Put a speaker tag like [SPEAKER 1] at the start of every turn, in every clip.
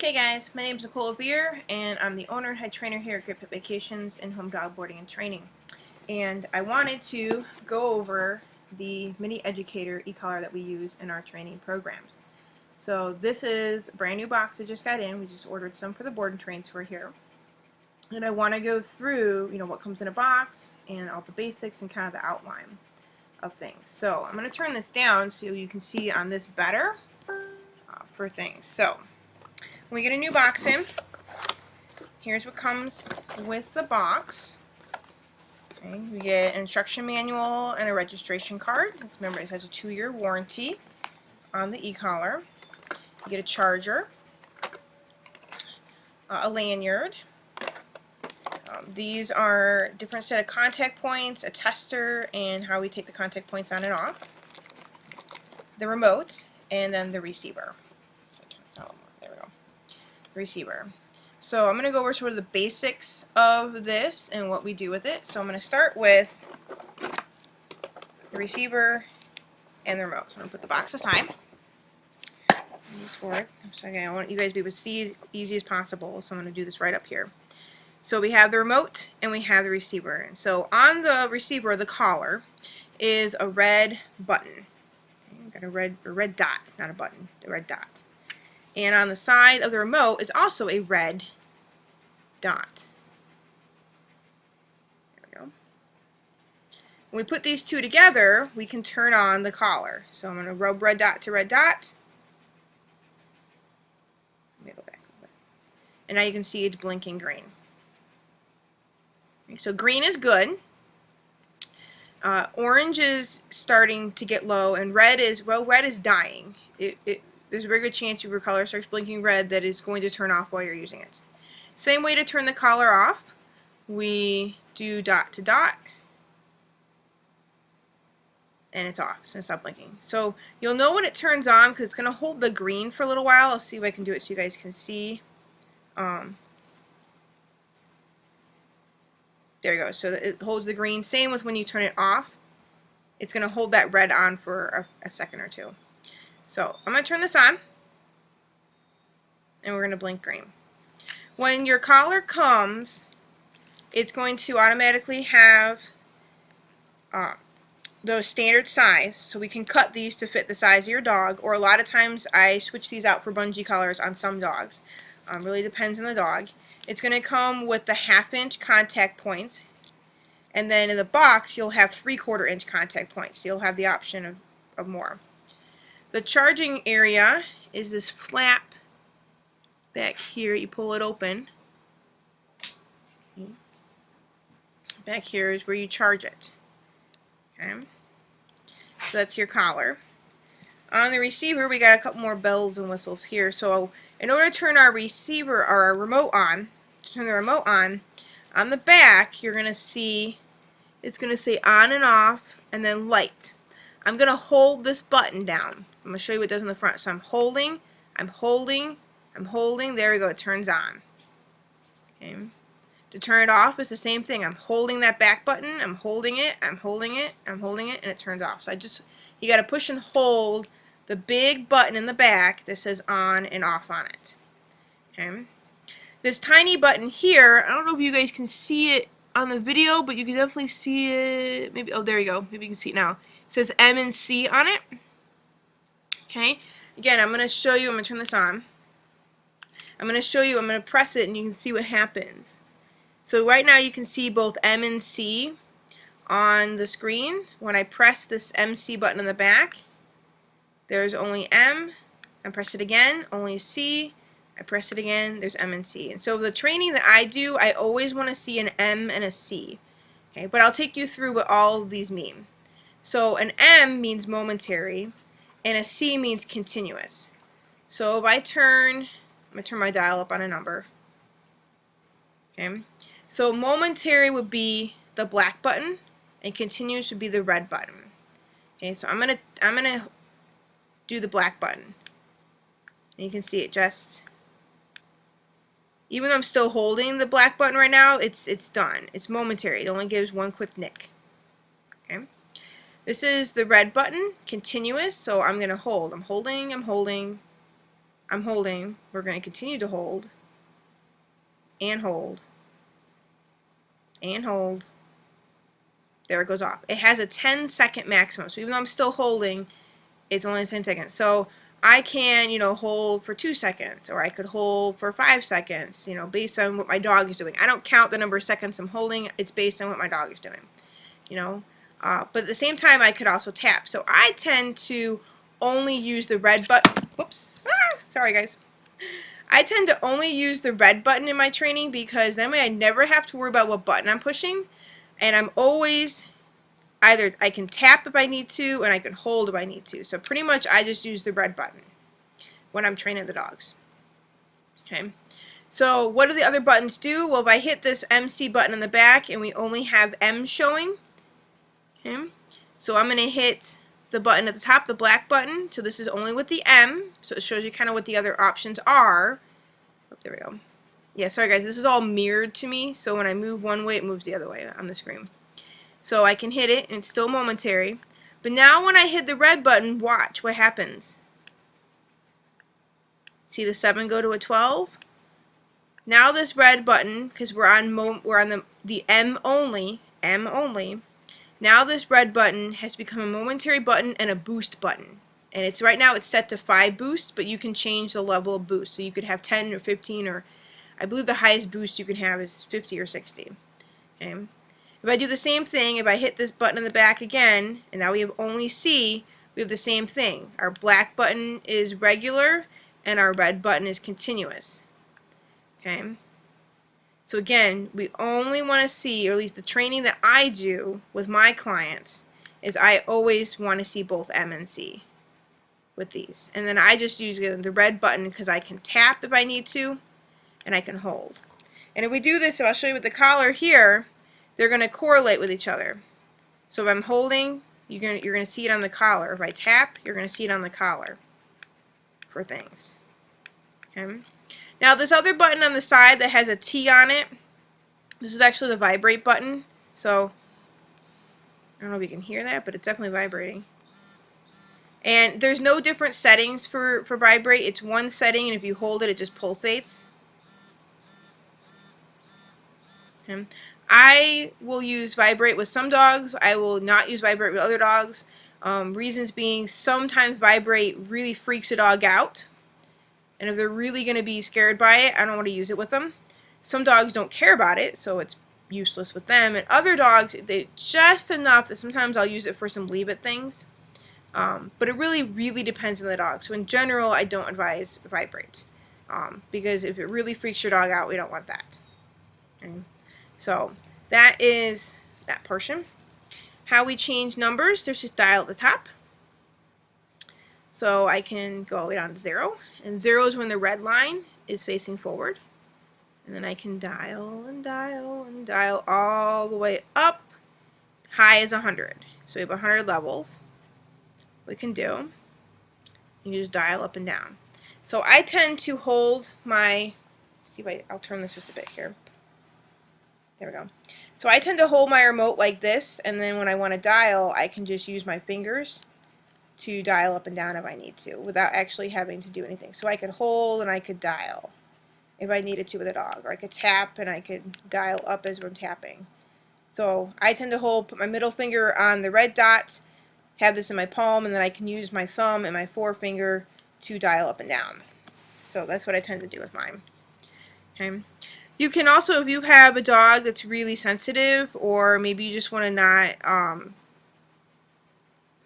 [SPEAKER 1] Okay guys, my name is Nicole Veer and I'm the owner and head trainer here at Great Pet Vacations and Home Dog Boarding and Training. And I wanted to go over the mini educator e-collar that we use in our training programs. So this is a brand new box I just got in. We just ordered some for the board and trains who are here. And I want to go through, what comes in a box and all the basics and kind of the outline of things. So I'm going to turn this down so you can see on this better for things. So when we get a new box in, here's what comes with the box. Okay, we get an instruction manual and a registration card. Remember, it has a 2-year warranty on the e-collar. You get a charger, a lanyard. These are different set of contact points, a tester, and how we take the contact points on and off. The remote, and then the receiver. There we go. Receiver. So I'm going to go over sort of the basics of this and what we do with it. So I'm going to start with the receiver and the remote. So I'm going to put the box aside. So again, I want you guys to be able to see as easy as possible. So I'm going to do this right up here. So we have the remote and we have the receiver. And so on the receiver, the collar, is a red button. We've got a red dot, not a button, a red dot. And on the side of the remote is also a red dot. There we go. When we put these two together, we can turn on the collar. So I'm going to rub red dot to red dot. Let me go back a little bit. And now you can see it's blinking green. Okay, so green is good. Orange is starting to get low, and red is dying. There's a very good chance if your collar starts blinking red that is going to turn off while you're using it. Same way to turn the collar off. We do dot to dot, and it's off, so it's not blinking. So you'll know when it turns on because it's going to hold the green for a little while. I'll see if I can do it so you guys can see. There you go. So it holds the green. Same with when you turn it off. It's going to hold that red on for a second or two. So I'm going to turn this on, and we're going to blink green. When your collar comes, it's going to automatically have the standard size, so we can cut these to fit the size of your dog, or a lot of times I switch these out for bungee collars on some dogs. Really depends on the dog. It's going to come with the 1/2 inch contact points, and then in the box you'll have 3/4 inch contact points, so you'll have the option of more. The charging area is this flap back here. You pull it open. Back here is where you charge it. Okay, so that's your collar. On the receiver, we got a couple more bells and whistles here. So in order to turn our receiver or our remote on, on the back, you're going to see it's going to say on and off and then light. I'm going to hold this button down. I'm going to show you what it does in the front. So I'm holding, there we go, it turns on. Okay. To turn it off is the same thing. I'm holding that back button, I'm holding it, and it turns off. So you got to push and hold the big button in the back that says on and off on it. Okay. This tiny button here, I don't know if you guys can see it on the video, but you can definitely see it. Maybe, oh, there you go. Maybe you can see it now. It says M and C on it. Okay. Again, I'm going to show you. I'm going to turn this on. I'm going to press it, and you can see what happens. So right now you can see both M and C on the screen. When I press this MC button in the back, there's only M. I press it again, only C. I press it again, there's M and C. And so the training that I do, I always want to see an M and a C. Okay, but I'll take you through what all of these mean. So an M means momentary, and a C means continuous. So if I'm going to turn my dial up on a number. Okay, so momentary would be the black button, and continuous would be the red button. Okay, so I'm gonna do the black button. And you can see it just, even though I'm still holding the black button right now, it's done. It's momentary. It only gives one quick nick. Okay. This is the red button, continuous, so I'm going to hold. I'm holding, I'm holding. We're going to continue to hold. And hold. And hold. There it goes off. It has a 10-second maximum. So even though I'm still holding, it's only 10 seconds. So I can, hold for 2 seconds, or I could hold for 5 seconds, based on what my dog is doing. I don't count the number of seconds I'm holding. It's based on what my dog is doing, But at the same time, I could also tap. So I tend to only use the red button. Whoops. Sorry, guys. I tend to only use the red button in my training because that way I never have to worry about what button I'm pushing. And I'm always either I can tap if I need to, and I can hold if I need to. So pretty much I just use the red button when I'm training the dogs. Okay. So what do the other buttons do? Well, if I hit this MC button in the back and we only have M showing, okay, so I'm going to hit the button at the top, the black button. So this is only with the M, so it shows you kind of what the other options are. Oh, there we go. Yeah, sorry guys, this is all mirrored to me, so when I move one way, it moves the other way on the screen. So I can hit it, and it's still momentary. But now when I hit the red button, watch what happens. See the 7 go to a 12? Now this red button, because we're on the M only, now this red button has become a momentary button and a boost button. And right now it's set to 5 boosts, but you can change the level of boost. So you could have 10 or 15, or I believe the highest boost you can have is 50 or 60. Okay. If I do the same thing, if I hit this button in the back again, and now we have only C, we have the same thing. Our black button is regular, and our red button is continuous. Okay. So again, we only want to see, or at least the training that I do with my clients, is I always want to see both M and C with these. And then I just use the red button because I can tap if I need to, and I can hold. And if we do this, so I'll show you with the collar here, they're going to correlate with each other. So if I'm holding, you're going to see it on the collar. If I tap, you're going to see it on the collar for things. Okay. Now this other button on the side that has a T on it, this is actually the vibrate button. So I don't know if you can hear that, but it's definitely vibrating. And there's no different settings for vibrate. It's one setting, and if you hold it, it just pulsates. Okay. I will use vibrate with some dogs. I will not use vibrate with other dogs. Reasons being, sometimes vibrate really freaks a dog out. And if they're really going to be scared by it, I don't want to use it with them. Some dogs don't care about it, so it's useless with them. And other dogs, they just enough that sometimes I'll use it for some leave-it things. But it really depends on the dog. So in general, I don't advise vibrate. Because if it really freaks your dog out, we don't want that. Okay. So that is that portion. How we change numbers, there's just dial at the top. So I can go all the way down to 0. And 0 is when the red line is facing forward. And then I can dial and dial and dial all the way up. High is 100. So we have 100 levels we can do. You just dial up and down. So I tend to hold my, let's see if I'll turn this just a bit here. There we go. So I tend to hold my remote like this, and then when I want to dial, I can just use my fingers to dial up and down if I need to, without actually having to do anything. So I could hold and I could dial if I needed to with a dog, or I could tap and I could dial up as I'm tapping. So I tend to put my middle finger on the red dot, have this in my palm, and then I can use my thumb and my forefinger to dial up and down. So that's what I tend to do with mine. Okay. You can also, if you have a dog that's really sensitive, or maybe you just want to not,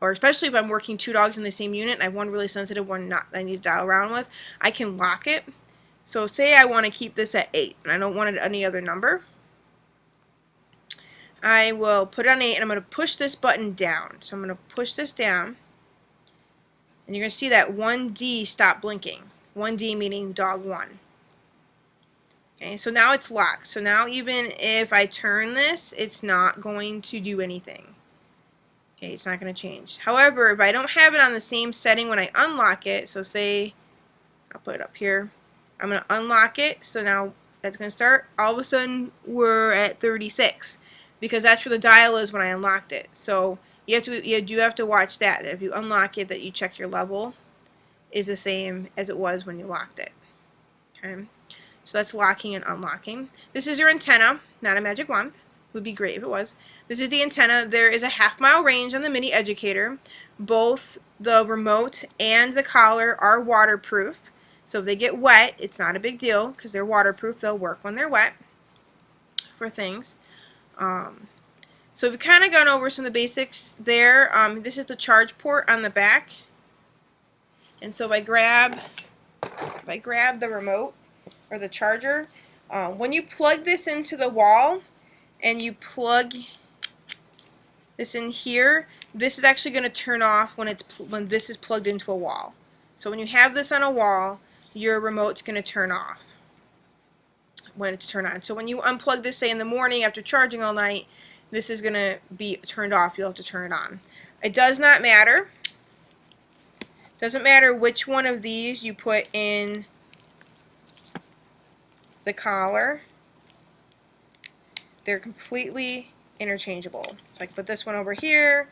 [SPEAKER 1] or especially if I'm working 2 dogs in the same unit and I have one really sensitive, one not that I need to dial around with, I can lock it. So say I want to keep this at 8 and I don't want it at any other number. I will put it on 8 and I'm going to push this button down. So I'm going to push this down, and you're going to see that 1D stop blinking. 1D meaning dog 1. Okay, so now it's locked. So now even if I turn this, it's not going to do anything. Okay, it's not going to change. However, if I don't have it on the same setting when I unlock it, so say, I'll put it up here, I'm going to unlock it, so now that's going to start. All of a sudden, we're at 36, because that's where the dial is when I unlocked it. So you do have to watch that if you unlock it, that you check your level. is the same as it was when you locked it. Okay, so that's locking and unlocking. This is your antenna, not a magic wand. Would be great if it was. This is the antenna. There is a 1/2 mile range on the Mini Educator. Both the remote and the collar are waterproof. So if they get wet, it's not a big deal because they're waterproof. They'll work when they're wet for things. So we've kind of gone over some of the basics there. This is the charge port on the back. And so if I grab the remote or the charger, when you plug this into the wall and you plug this in here, this is actually going to turn off when this is plugged into a wall. So when you have this on a wall, your remote's going to turn off when it's turned on. So when you unplug this, say in the morning after charging all night, this is going to be turned off. You'll have to turn it on. It does not matter. Doesn't matter which one of these you put in the collar. They're completely interchangeable. So I could put this one over here.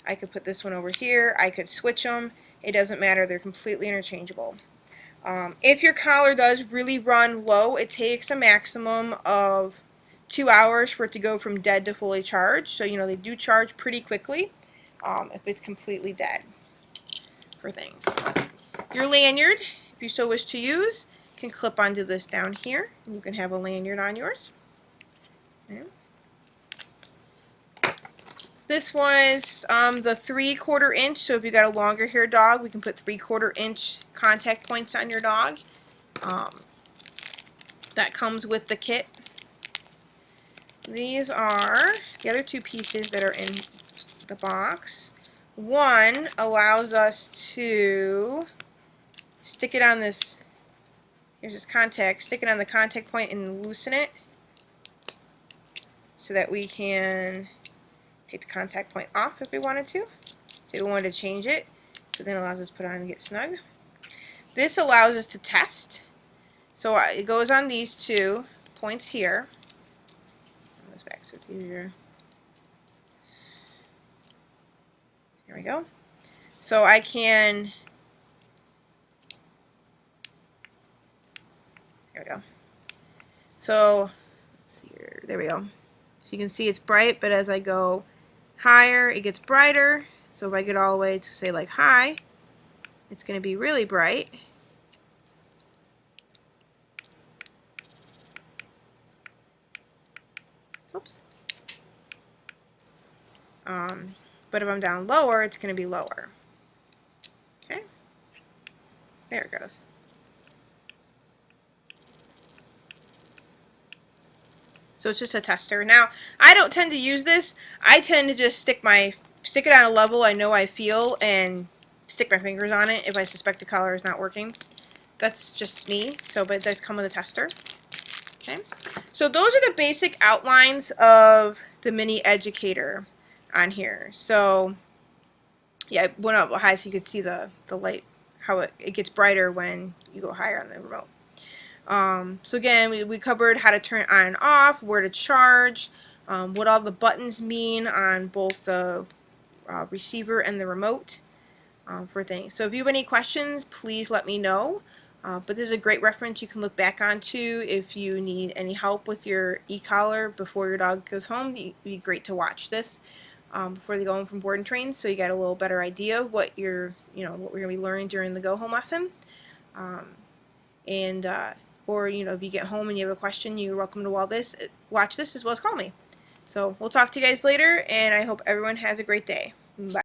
[SPEAKER 1] I could put this one over here. I could switch them. It doesn't matter. They're completely interchangeable. If your collar does really run low, it takes a maximum of 2 hours for it to go from dead to fully charged. So, you know, they do charge pretty quickly if it's completely dead for things. Your lanyard, if you so wish to use, can clip onto this down here. And you can have a lanyard on yours. Okay. This was the 3/4 inch, so if you got a longer hair dog, we can put 3/4 inch contact points on your dog. That comes with the kit. These are the other 2 pieces that are in the box. One allows us to stick it on this, here's this contact, stick it on the contact point and loosen it so that we can take the contact point off if we wanted to. So we wanted to change it, so then it allows us to put it on and get snug. This allows us to test. So it goes on these 2 points here. This back so it's easier. There we go. So I can, there we go. So let's see here. There we go. So you can see it's bright, but as I go higher, it gets brighter. So if I get all the way to say like high, it's going to be really bright. Oops. But if I'm down lower, it's going to be lower. Okay. There it goes. So it's just a tester. Now, I don't tend to use this. I tend to just stick it on a level I know I feel and stick my fingers on it if I suspect the collar is not working. That's just me. So, but it does come with a tester. Okay. So those are the basic outlines of the Mini Educator on here. So yeah, I went up high so you could see the light, how it gets brighter when you go higher on the remote. So again, we covered how to turn it on and off, where to charge, what all the buttons mean on both the receiver and the remote for things. So if you have any questions, please let me know. But this is a great reference you can look back onto if you need any help with your e-collar before your dog goes home. It'd be great to watch this before they go home from board and train, so you got a little better idea of what what we're going to be learning during the go home lesson. Or if you get home and you have a question, you're welcome to watch this as well as call me. So we'll talk to you guys later, and I hope everyone has a great day. Bye.